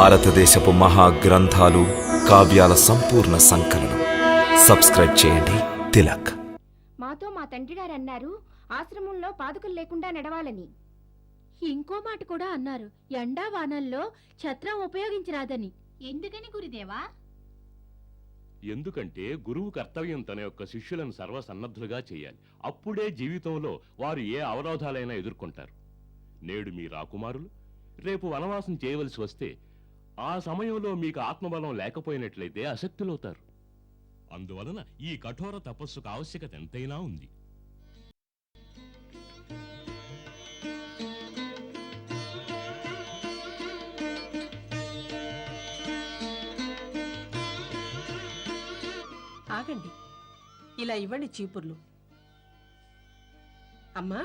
భారతదేశపు మహాగ్రంథాలు, కావ్యాల సంపూర్ణ సంకలనం. సబ్స్క్రైబ్ చేయండి తిలక్. మాతో మా తండ్రి గారు అన్నారు, ఆశ్రమంలో పాదుకలు లేకుండా నడవాలని. ఇంకో మాట కూడా అన్నారు, ఎండా వానల్లో ఛత్రం ఉపయోగించరాదని. ఎందుకని గురుదేవా? ఎందుకంటే గురువు కర్తవ్యం తన యొక్క శిష్యులను సర్వసన్నద్ధులుగా చేయాలి. అప్పుడే జీవితంలో వారు ఏ అవరోధాలైనా ఎదుర్కొంటారు. నేడు మీ రాకుమారులు రేపు వనవాసం చేయవలసి వస్తే ఆ సమయంలో మీకు ఆత్మబలం లేకపోయినట్లయితే అశక్తులవుతారు. అందువలన ఈ కఠోర తపస్సుకు ఆవశ్యకత ఎంతైనా ఉంది. ఆగండి, ఇలా ఇవ్వండి చీపుర్లు. అమ్మా,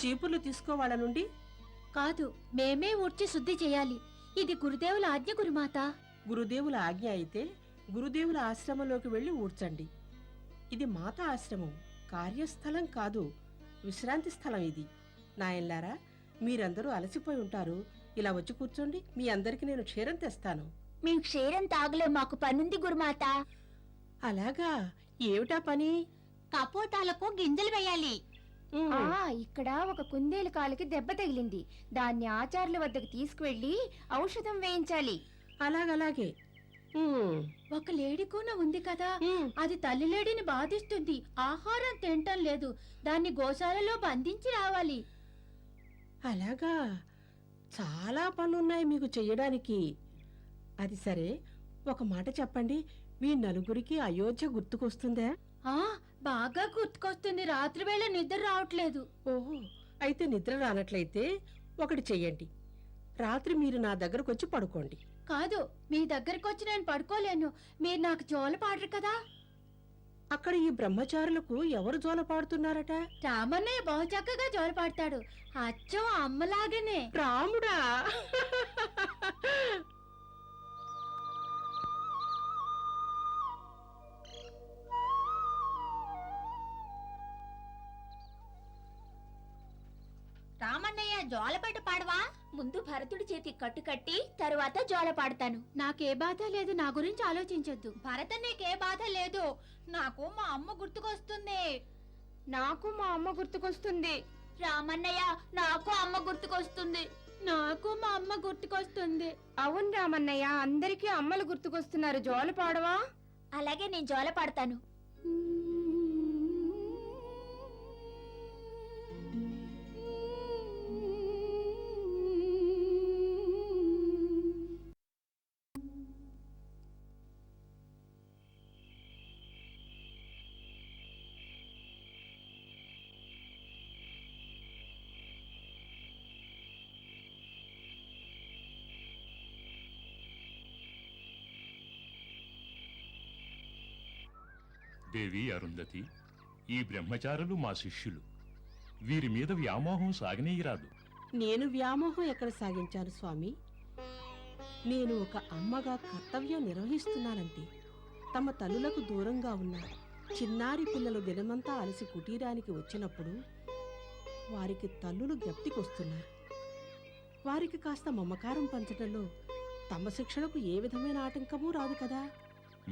చీపుర్లు తీసుకోవాళ్ళ నుండి. కాదు, మేమే ఊడ్చి శుద్ధి చేయాలి. ఇది గురుదేవుల ఆజ్ఞ గురుమాత. గురుదేవుల ఆజ్ఞ అయితే గురుదేవుల ఆశ్రమంలోకి వెళ్ళి ఊడ్చండి. ఇది మాత ఆశ్రమం, కార్యస్థలం కాదు, విశ్రాంతి స్థలం. ఇది నాయన్లారా, మీరందరూ అలసిపోయి ఉంటారు. ఇలా వచ్చి కూర్చోండి, మీ అందరికి నేను క్షీరం తెస్తాను. మేము క్షీరం తాగలే, మాకు పనుంది గురుమాత. అలాగా, ఏమిటా పని? కపోతాలకు గింజలు వేయాలి. ఇక్కడ ఒక కుందేలు కాలికి దెబ్బ తగిలింది. దాన్ని ఆచార్యుల వద్దకు తీసుకువెళ్లి ఔషధం వేయించాలి. అలాగలాగే. ఒక లేడి కూన ఉంది కదా, అది తల్లి లేడిని బాధిస్తుంది. ఆహారం తింటం లేదు, దాన్ని గోశాలలో బంధించి రావాలి. అలాగా, చాలా పనులున్నాయి మీకు చెయ్యడానికి. అది సరే, ఒక మాట చెప్పండి, మీ నలుగురికి అయోధ్య గుర్తుకొస్తుందా? బాగా గుర్తుకొస్తుంది. రాత్రి వేళ నిద్ర రావట్లేదు. ఓహో, అయితే నిద్ర రానట్లయితే ఒకటి చెయ్యండి. రాత్రి మీరు నా దగ్గరకు వచ్చి పడుకోండి. కాదు, మీ దగ్గరకు వచ్చి నేను పడుకోలేను. మీరు నాకు జోల పాడరు కదా. అక్కడ ఈ బ్రహ్మచారులకు ఎవరు జోల పాడుతున్నారట? రామన్నయ్య బహు చక్కగా జోల పాడతాడు, అచ్చం అమ్మలాగనే. రాముడా? రామన్నయ్య, జోలపాట పాడవా? ముందు భరతుడి చేతి కట్టు కట్టి తరువాత జోల పాడతాను. నాకే బాధ లేదు, నా గురించి ఆలోచించొద్దు. భరతన్నయ్యకే బాధ లేదు, నాకు మా అమ్మ గుర్తుకొస్తుంది. నాకు మా అమ్మ గుర్తుకొస్తుంది. రామన్నయ్య, నాకు అమ్మ గుర్తుకొస్తుంది. నాకు మా అమ్మ గుర్తుకొస్తుంది. అవును రామన్నయ్య, అందరికీ అమ్మలు గుర్తుకొస్తున్నారు. జోల పాడవా? అలాగే, నేను జోల పాడతాను. దేవి అరుంధతి, ఈ బ్రహ్మచారులు మా శిష్యులు. వీరి మీద వ్యామోహం సాగనీయరాదు. నేను వ్యామోహం ఎక్కడ సాగించాను స్వామి? నేను ఒక అమ్మగా కర్తవ్యం నిర్వహిస్తున్నానంటే. తమ తల్లులకు దూరంగా ఉన్న చిన్నారి పిల్లలు దినమంతా అలసి కుటీరానికి వచ్చినప్పుడు వారికి తల్లులు జ్ఞప్తికొస్తున్నారు. వారికి కాస్త మమకారం పంచడంలో తమ శిక్షణకు ఏ విధమైన ఆటంకమూ రాదు కదా.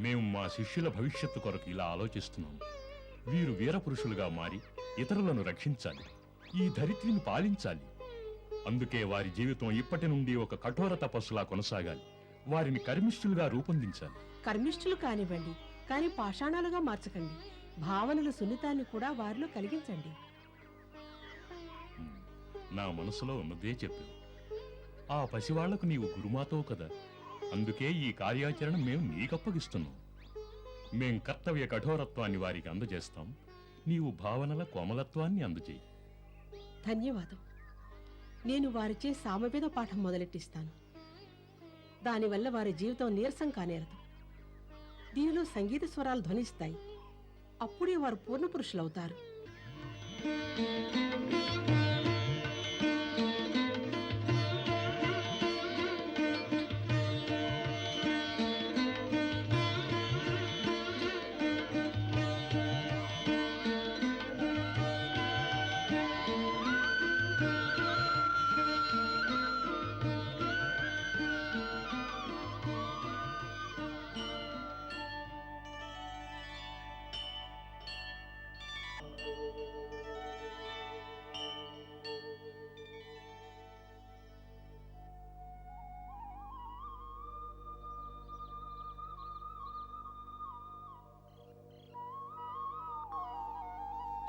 మేము మా శిష్యుల భవిష్యత్తు కొరకు ఇలా ఆలోచిస్తున్నాం. వీరు వీరపురుషులుగా మారి ఇతరులను రక్షించాలి, ఈ ధరిత్రిని పాలించాలి. అందుకే వారి జీవితం ఇప్పటి నుండి ఒక కఠోర తపస్సులా కొనసాగాలి. వారిని కర్మిష్ఠులుగా రూపొందించాలి. కర్మిష్ఠులు కానివ్వండి, కానీ పాషాణాలుగా మార్చకండి. భావనల సున్నితాన్ని కూడా వారిలో కలిగించండి. నా మనసులో ఉన్నదే చెప్పు. ఆ పసివాళ్లకు నీవు గురుమాతవు కదా, అందుకే ఈ కార్యాచరణ మేము నీకప్పగిస్తున్నాం. మేం కర్తవ్య కఠోరత్వాన్ని వారికి అందజేస్తాం, నీవు భావనల కోమలత్వాన్ని అందజేయి. ధన్యవాదం. నేను వారిచే సామవేద పాఠం మొదలెట్టిస్తాను. దానివల్ల వారి జీవితం నీరసం కానేరదు. దీనిలో సంగీత స్వరాలు ధ్వనిస్తాయి. అప్పుడే వారు పూర్ణపురుషులవుతారు.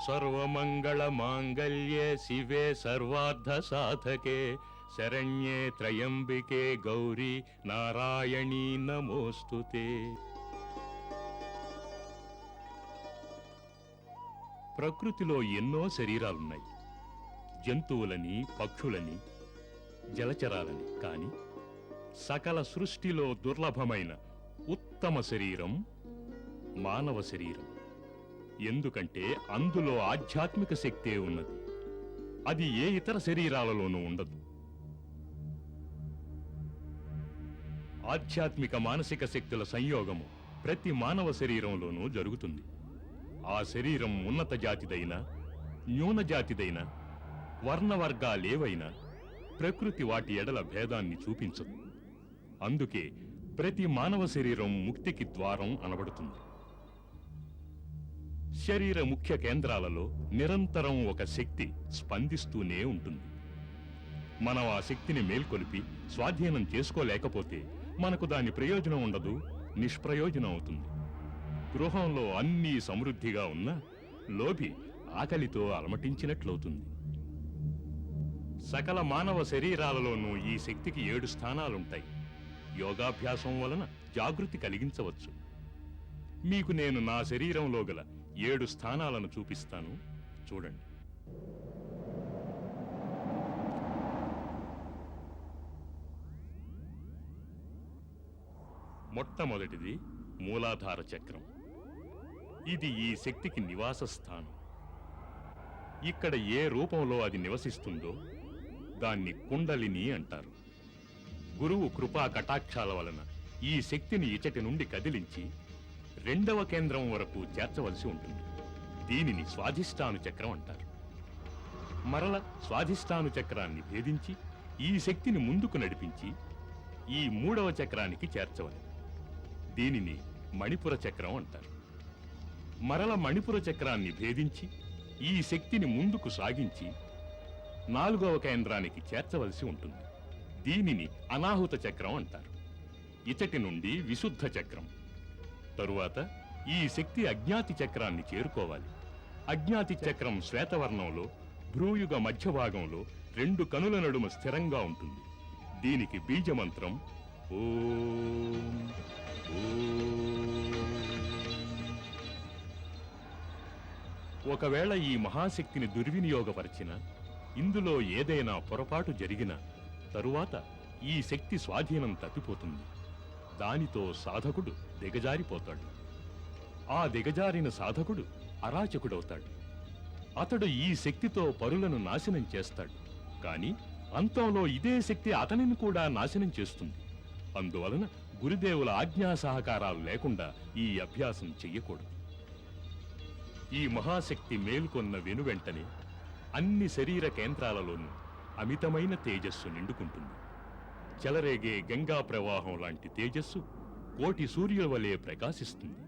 సర్వమంగళ మాంగళ్యే శివే సర్వార్థ సాధకే శరణ్యే త్రయంబికే గౌరీ నారాయణీ నమోస్తుతే. ప్రకృతిలో ఎన్నో శరీరాలున్నాయి. జంతువులని, పక్షులని, జలచరాలని. కాని సకల సృష్టిలో దుర్లభమైన ఉత్తమ శరీరం మానవ శరీరం. ఎందుకంటే అందులో ఆధ్యాత్మిక శక్తే ఉన్నది. అది ఏ ఇతర శరీరాలలోనూ ఉండదు. ఆధ్యాత్మిక మానసిక శక్తుల సంయోగము ప్రతి మానవ శరీరంలోనూ జరుగుతుంది. ఆ శరీరం ఉన్నత జాతిదైనా, న్యూన జాతిదైనా, వర్ణవర్గాలేవైనా ప్రకృతి వాటి ఎడల భేదాన్ని చూపించదు. అందుకే ప్రతి మానవ శరీరం ముక్తికి ద్వారం అనబడుతుంది. శరీర ముఖ్య కేంద్రాలలో నిరంతరం ఒక శక్తి స్పందిస్తూనే ఉంటుంది. మనం ఆ శక్తిని మేల్కొలిపి స్వాధీనం చేసుకోలేకపోతే మనకు దాని ప్రయోజనం ఉండదు, నిష్ప్రయోజనం అవుతుంది. గృహంలో అన్నీ సమృద్ధిగా ఉన్నా లోభి ఆకలితో అలమటించినట్లవుతుంది. సకల మానవ శరీరాలలోనూ ఈ శక్తికి 7 స్థానాలుంటాయి. యోగాభ్యాసం వలన జాగృతి కలిగించవచ్చు. మీకు నేను నా శరీరంలో గల 7 స్థానాలను చూపిస్తాను, చూడండి. మొట్టమొదటిది మూలాధార చక్రం. ఇది ఈ శక్తికి నివాస స్థానం. ఇక్కడ ఏ రూపంలో అది నివసిస్తుందో దాన్ని కుండలిని అంటారు. గురువు కృపా కటాక్షాల వలన ఈ శక్తిని ఇచటి నుండి కదిలించి 2వ కేంద్రం వరకు చేర్చవలసి ఉంటుంది. దీనిని స్వాధిష్టాను చక్రం అంటారు. మరల స్వాధిష్టాను చక్రాన్ని భేదించి ఈ శక్తిని ముందుకు నడిపించి ఈ 3వ చక్రానికి చేర్చవలెను. దీనిని మణిపుర చక్రం అంటారు. మరల మణిపుర చక్రాన్ని భేదించి ఈ శక్తిని ముందుకు సాగించి 4వ కేంద్రానికి చేర్చవలసి ఉంటుంది. దీనిని అనాహుత చక్రం అంటారు. ఇచటి నుండి విశుద్ధ చక్రం. తరువాత ఈ శక్తి అజ్ఞాతి చక్రాన్ని చేరుకోవాలి. అజ్ఞాతి చక్రం శ్వేతవర్ణంలో భ్రూయుగ మధ్య భాగంలో 2 కనుల నడుమ స్థిరంగా ఉంటుంది. దీనికి బీజమంత్రం ఓం ఓం. ఒకవేళ ఈ మహాశక్తిని దుర్వినియోగపరిచిన, ఇందులో ఏదైనా పొరపాటు జరిగినా తరువాత ఈ శక్తి స్వాధీనం తప్పిపోతుంది. దానితో సాధకుడు దిగజారిపోతాడు. ఆ దిగజారిన సాధకుడు అరాచకుడవుతాడు. అతడు ఈ శక్తితో పరులను నాశనం చేస్తాడు. కాని అంతంలో ఇదే శక్తి అతనిని కూడా నాశనం చేస్తుంది. అందువలన గురుదేవుల ఆజ్ఞా సహకారాలు లేకుండా ఈ అభ్యాసం చెయ్యకూడదు. ఈ మహాశక్తి మేల్కొన్న వెనువెంటనే అన్ని శరీర కేంద్రాలలోనూ అమితమైన తేజస్సు నిండుకుంటుంది. చెలరేగే గంగా ప్రవాహం లాంటి తేజస్సు కోటి సూర్యుల వలె ప్రకాశిస్తుంది.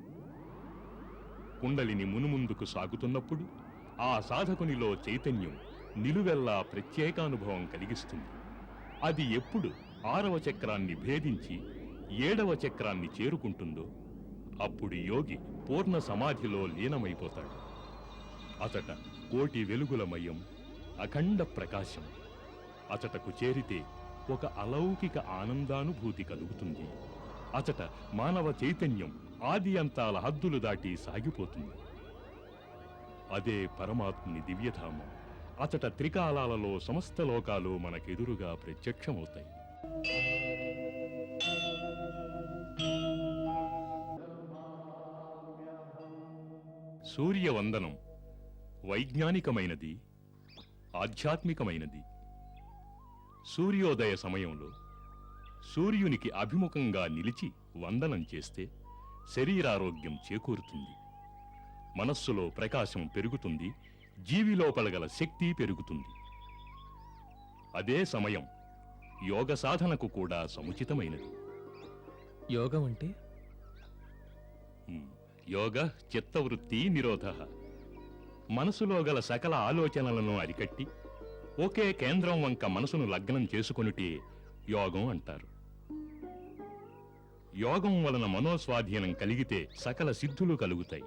కుండలిని మునుముందుకు సాగుతున్నప్పుడు ఆ సాధకునిలో చైతన్యం నిలువెల్లా ప్రత్యేకానుభవం కలిగిస్తుంది. అది ఎప్పుడు 6వ చక్రాన్ని భేదించి 7వ చక్రాన్ని చేరుకుంటుందో అప్పుడు యోగి పూర్ణ సమాధిలో లీనమైపోతాడు. అతట కోటి వెలుగులమయం, అఖండ ప్రకాశం. అతటకు చేరితే ఒక అలౌకిక ఆనందానుభూతి కలుగుతుంది. అతట మానవ చైతన్యం ఆది అంతాల హద్దులు దాటి సాగిపోతుంది. అదే పరమాత్ముని దివ్యధామం. అతట త్రికాలాలలో సమస్త లోకాలు మనకెదురుగా ప్రత్యక్షమవుతాయి. సూర్యవందనం వైజ్ఞానికమైనది, ఆధ్యాత్మికమైనది. సూర్యోదయ సమయంలో సూర్యునికి అభిముఖంగా నిలిచి వందనం చేస్తే శరీరారోగ్యం చేకూరుతుంది. మనస్సులో ప్రకాశం పెరుగుతుంది. జీవిలోపల గల శక్తి పెరుగుతుంది. అదే సమయం యోగ సాధనకు కూడా సముచితమైనది. యోగం అంటే యోగ చిత్తవృత్తి నిరోధః. మనసులో గల సకల ఆలోచనలను అరికట్టి ఒకే కేంద్రం వంక మనసును లగ్నం చేసుకొనుటే యోగం అంటారు. యోగం వలన మనోస్వాధీనం కలిగితే సకల సిద్ధులు కలుగుతాయి.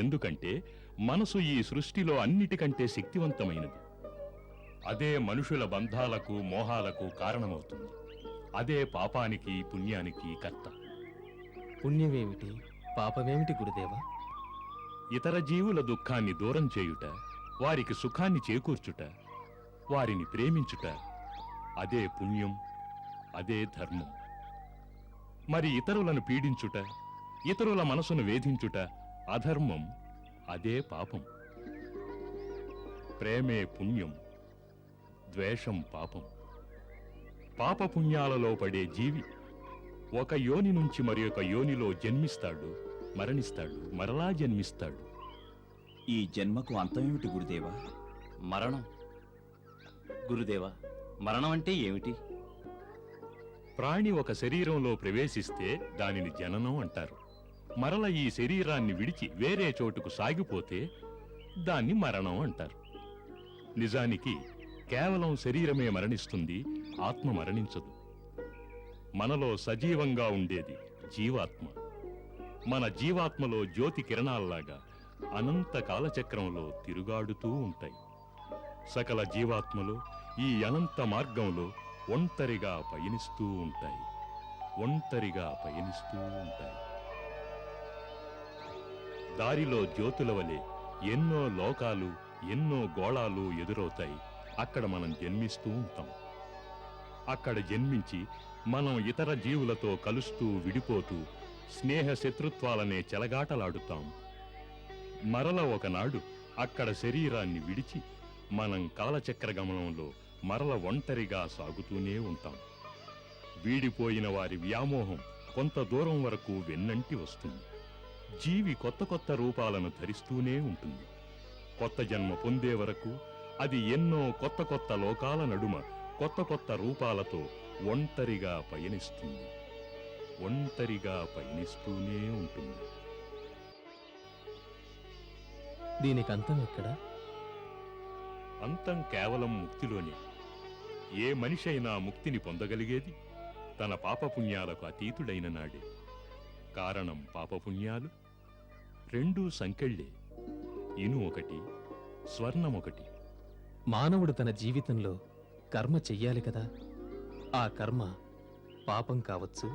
ఎందుకంటే మనసు ఈ సృష్టిలో అన్నిటికంటే శక్తివంతమైనది. అదే మనుషుల బంధాలకు మోహాలకు కారణమవుతుంది. అదే పాపానికి పుణ్యానికి కర్త. పుణ్యమేమిటి పాపమేమిటి గురుదేవా? ఇతర జీవుల దుఃఖాన్ని దూరం చేయుట, వారికి సుఖాన్ని చేకూర్చుట, వారిని ప్రేమించుట, అదే పుణ్యం, అదే ధర్మం. మరి ఇతరులను పీడించుట, ఇతరుల మనసును వేధించుట అధర్మం, అదే పాపం. ప్రేమే పుణ్యం, ద్వేషం పాపం. పాపపుణ్యాలలో పడే జీవి ఒక యోని నుంచి మరి ఒక యోనిలో జన్మిస్తాడు, మరణిస్తాడు, మరలా జన్మిస్తాడు. ఈ జన్మకు అంతమేమిటి గురుదేవా? మరణం. గురుదేవా, మరణం అంటే ఏమిటి? ప్రాణి ఒక శరీరంలో ప్రవేశిస్తే దానిని జననం అంటారు. మరల ఈ శరీరాన్ని విడిచి వేరే చోటుకు సాగిపోతే దాన్ని మరణం అంటారు. నిజానికి కేవలం శరీరమే మరణిస్తుంది, ఆత్మ మరణించదు. మనలో సజీవంగా ఉండేది జీవాత్మ. మన జీవాత్మలో జ్యోతి కిరణాల్లాగా అనంత కాలచక్రంలో తిరుగాడుతూ ఉంటాయి. సకల జీవాత్మలు ఈ అనంత మార్గంలో ఒంటరిగా పయనిస్తూ ఉంటాయి, ఒంటరిగా పయనిస్తూ ఉంటాయి. దారిలో జ్యోతుల వలె ఎన్నో లోకాలు, ఎన్నో గోళాలు ఎదురవుతాయి. అక్కడ మనం జన్మిస్తూ ఉంటాం. అక్కడ జన్మించి మనం ఇతర జీవులతో కలుస్తూ విడిపోతూ స్నేహ శత్రుత్వాలనే చెలగాటలాడుతాం. మరల ఒకనాడు అక్కడ శరీరాన్ని విడిచి మనం కాలచక్ర గమనంలో మరల ఒంటరిగా సాగుతూనే ఉంటాం. వీడిపోయిన వారి వ్యామోహం కొంత దూరం వరకు వెన్నంటి వస్తుంది. జీవి కొత్త కొత్త రూపాలను ధరిస్తూనే ఉంటుంది. కొత్త జన్మ పొందే వరకు అది ఎన్నో కొత్త కొత్త లోకాల నడుమ కొత్త కొత్త రూపాలతో ఒంటరిగా పయనిస్తుంది, ఒంటరిగా పయనిస్తూనే ఉంటుంది. దీనికి అంతం ఎక్కడా? అంతం కేవలం ముక్తిలోనే. ఏ మనిషి అయినా ముక్తిని పొందగలిగేది తన పాపపుణ్యాలకు అతీతుడైన నాడే. కారణం పాపపుణ్యాలు రెండూ సంకెళ్ళే. ఇను ఒకటి, స్వర్ణం ఒకటి. మానవుడు తన జీవితంలో కర్మ చెయ్యాలి కదా. ఆ కర్మ పాపం కావచ్చు,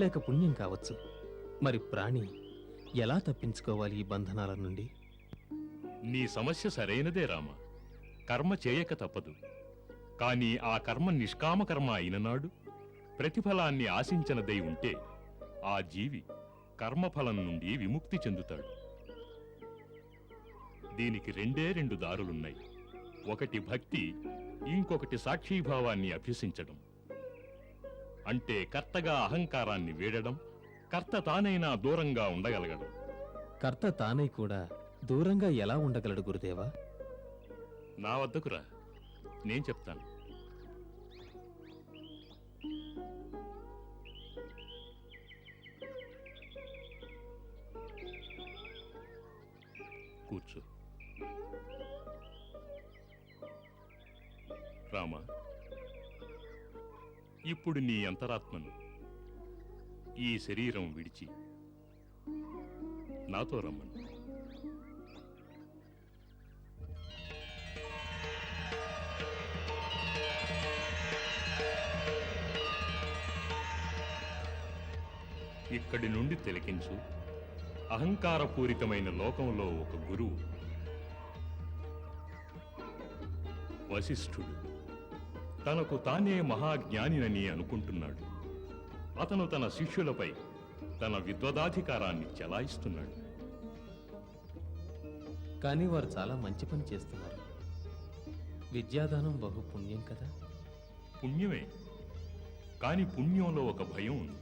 లేక పుణ్యం కావచ్చు. మరి ప్రాణి ఎలా తప్పించుకోవాలి ఈ బంధనాల నుండి? నీ సమస్య సరైనదే రామ. కర్మ చేయక తప్పదు. కాని ఆ కర్మ నిష్కామ కర్మ అయిననాడు, ప్రతిఫలాన్ని ఆశించనదై ఉంటే ఆ జీవి కర్మఫలం నుండి విముక్తి చెందుతాడు. దీనికి రెండు దారులున్నాయి. ఒకటి భక్తి, ఇంకొకటి సాక్షీభావాన్ని అభ్యసించడం. అంటే కర్తగా అహంకారాన్ని వీడడం, కర్త తానైనా దూరంగా ఉండగలగడం. కర్త తానై కూడా దూరంగా ఎలా ఉండగలడు గురుదేవా? నా వద్దకు రా, నేను చెప్తాను. కూర్చో. రామా, ఇప్పుడు నీ అంతరాత్మను ఈ శరీరం విడిచి నాతో రమ్మను. ఇక్కడి నుండి తిలకించు. అహంకారపూరితమైన లోకంలో ఒక గురువు, వశిష్ఠుడు, తనకు తానే మహాజ్ఞానినని అనుకుంటున్నాడు. అతను తన శిష్యులపై తన విద్వదాధికారాన్ని చెలాయిస్తున్నాడు. కానీ వారు చాలా మంచి పని చేస్తున్నారు. విద్యాదానం బహు పుణ్యం కదా. పుణ్యమే, కాని పుణ్యంలో ఒక భయం ఉంది.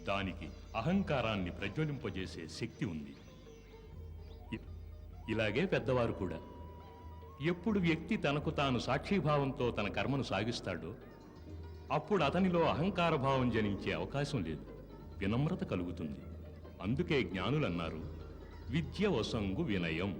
దానికి అహంకారాన్ని ప్రజ్వలింపజేసే శక్తి ఉంది. ఇలాగే పెద్దవారు కూడా ఎప్పుడు వ్యక్తి తనకు తాను సాక్షిభావంతో తన కర్మను సాగిస్తాడో అప్పుడు అతనిలో అహంకార భావం జనించే అవకాశం లేదు, వినమ్రత కలుగుతుంది. అందుకే జ్ఞానులన్నారు, విద్య వసంగు వినయం.